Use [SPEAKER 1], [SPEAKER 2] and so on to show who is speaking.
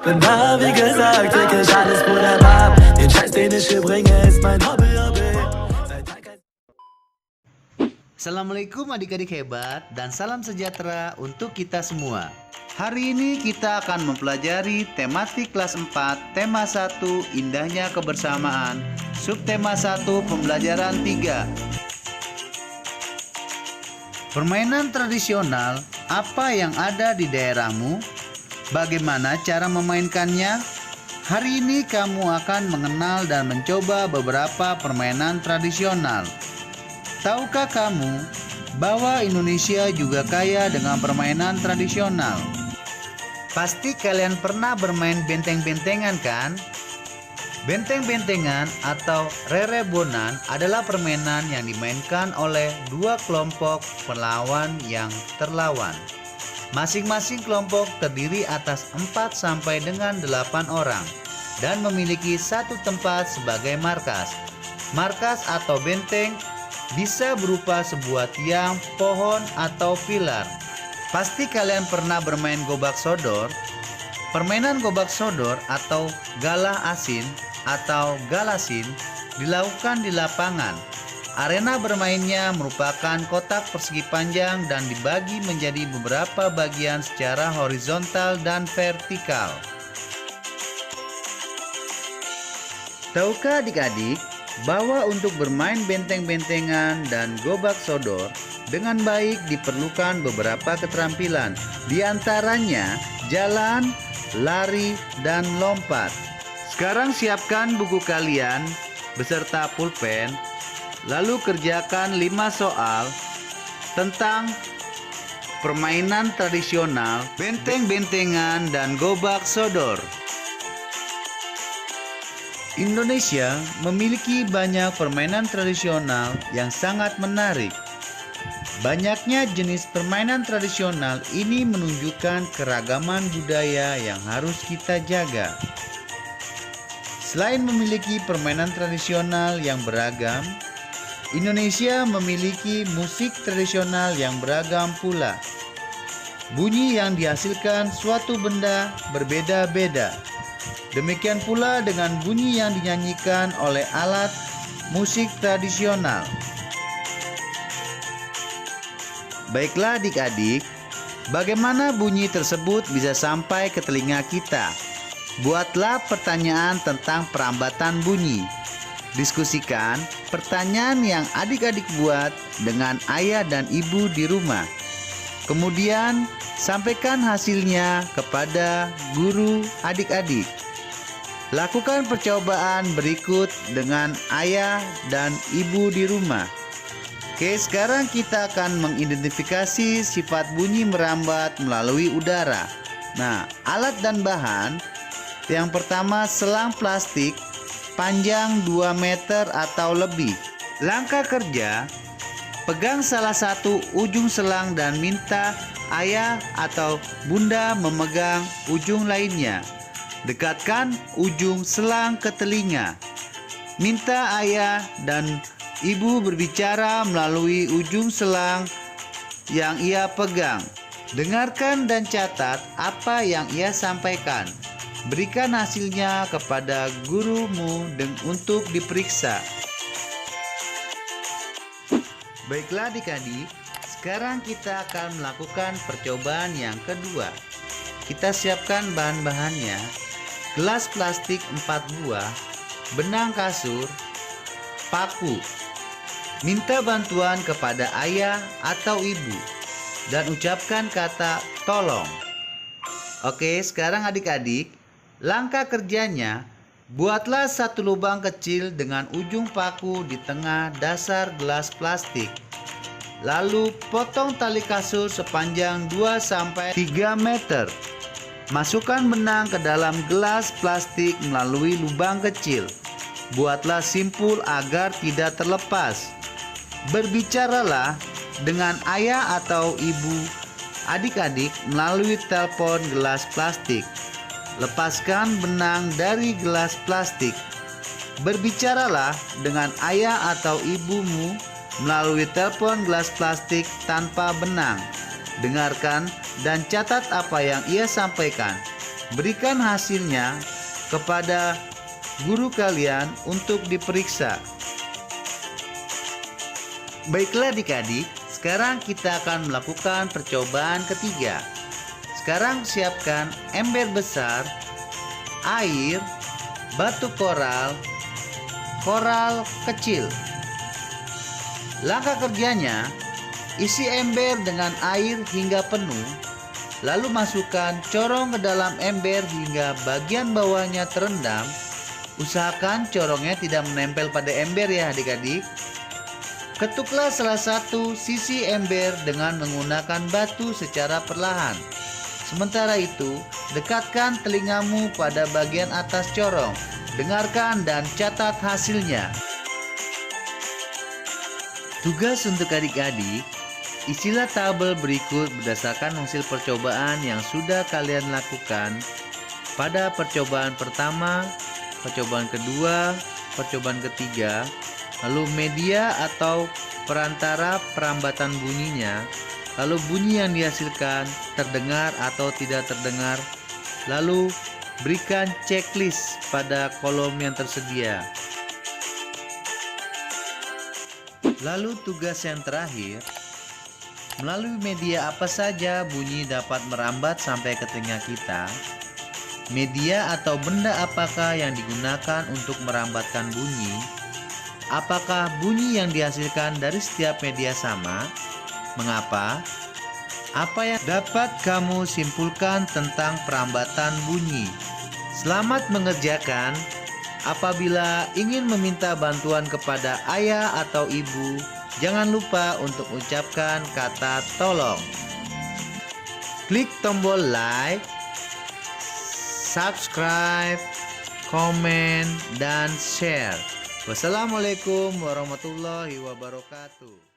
[SPEAKER 1] Bin da, wie gesagt, wirklich alles wunderbar. Den Scheiß, den ich hier bringe, ist mein Hobby.
[SPEAKER 2] Assalamualaikum adik-adik hebat dan salam sejahtera untuk kita semua. Hari ini kita akan mempelajari tematik kelas 4, tema 1, indahnya kebersamaan, subtema 1, pembelajaran 3. Permainan tradisional, apa yang ada di daerahmu? Bagaimana cara memainkannya? Hari ini kamu akan mengenal dan mencoba beberapa permainan tradisional. Tahukah kamu bahwa Indonesia juga kaya dengan permainan tradisional? Pasti kalian pernah bermain benteng-bentengan kan? Benteng-bentengan atau rerebonan adalah permainan yang dimainkan oleh dua kelompok pelawan yang terlawan. Masing-masing kelompok terdiri atas 4 sampai dengan 8 orang dan memiliki satu tempat sebagai markas. Markas atau benteng bisa berupa sebuah tiang, pohon, atau pilar. Pasti kalian pernah bermain gobak sodor. Permainan gobak sodor atau galah asin atau galasin dilakukan di lapangan. Arena bermainnya merupakan kotak persegi panjang dan dibagi menjadi beberapa bagian secara horizontal dan vertikal. Tahukah adik-adik bahwa untuk bermain benteng-bentengan dan gobak sodor dengan baik diperlukan beberapa keterampilan, di antaranya jalan, lari, dan lompat. Sekarang siapkan buku kalian beserta pulpen, lalu kerjakan 5 soal tentang permainan tradisional, benteng-bentengan, dan gobak sodor. Indonesia memiliki banyak permainan tradisional yang sangat menarik. Banyaknya jenis permainan tradisional ini menunjukkan keragaman budaya yang harus kita jaga. Selain memiliki permainan tradisional yang beragam, Indonesia memiliki musik tradisional yang beragam pula. Bunyi yang dihasilkan suatu benda berbeda-beda. Demikian pula dengan bunyi yang dinyanyikan oleh alat musik tradisional. Baiklah adik-adik, bagaimana bunyi tersebut bisa sampai ke telinga kita? Buatlah pertanyaan tentang perambatan bunyi. Diskusikan pertanyaan yang adik-adik buat dengan ayah dan ibu di rumah. Kemudian sampaikan hasilnya kepada guru adik-adik. Lakukan percobaan berikut dengan ayah dan ibu di rumah. Oke, sekarang kita akan mengidentifikasi sifat bunyi merambat melalui udara. Nah, alat dan bahan. Yang pertama, selang plastik panjang 2 meter atau lebih. Langkah kerja, pegang salah satu ujung selang dan minta ayah atau bunda memegang ujung lainnya. Dekatkan ujung selang ke telinga. Minta ayah dan ibu berbicara melalui ujung selang yang ia pegang. Dengarkan dan catat apa yang ia sampaikan. Berikan hasilnya kepada gurumu untuk diperiksa. Baiklah adik-adik, sekarang kita akan melakukan percobaan yang kedua. Kita siapkan bahan-bahannya: gelas plastik 4 buah, benang kasur, paku. Minta bantuan kepada ayah atau ibu dan ucapkan kata tolong. Oke, sekarang adik-adik, langkah kerjanya, buatlah satu lubang kecil dengan ujung paku di tengah dasar gelas plastik. Lalu potong tali kasur sepanjang 2-3 meter. Masukkan benang ke dalam gelas plastik melalui lubang kecil. Buatlah simpul agar tidak terlepas. Berbicaralah dengan ayah atau ibu adik-adik melalui telepon gelas plastik. Lepaskan benang dari gelas plastik. Berbicaralah dengan ayah atau ibumu melalui telepon gelas plastik tanpa benang. Dengarkan dan catat apa yang ia sampaikan. Berikan hasilnya kepada guru kalian untuk diperiksa. Baiklah adik-adik, sekarang kita akan melakukan percobaan ketiga. Sekarang siapkan ember besar, air, batu koral, koral kecil. Langkah kerjanya, isi ember dengan air hingga penuh, lalu masukkan corong ke dalam ember hingga bagian bawahnya terendam. Usahakan corongnya tidak menempel pada ember ya adik-adik. Ketuklah salah satu sisi ember dengan menggunakan batu secara perlahan. Sementara itu, dekatkan telingamu pada bagian atas corong. Dengarkan dan catat hasilnya. Tugas untuk adik-adik, isilah tabel berikut berdasarkan hasil percobaan yang sudah kalian lakukan pada percobaan pertama, percobaan kedua, percobaan ketiga, lalu media atau perantara perambatan bunyinya, lalu bunyi yang dihasilkan terdengar atau tidak terdengar, lalu berikan checklist pada kolom yang tersedia. Lalu tugas yang terakhir, melalui media apa saja bunyi dapat merambat sampai ke telinga kita? Media atau benda apakah yang digunakan untuk merambatkan bunyi? Apakah bunyi yang dihasilkan dari setiap media sama? Mengapa? Apa yang dapat kamu simpulkan tentang perambatan bunyi? Selamat mengerjakan. Apabila ingin meminta bantuan kepada ayah atau ibu, jangan lupa untuk ucapkan kata tolong. Klik tombol like, subscribe, komen, dan share. Wassalamualaikum warahmatullahi wabarakatuh.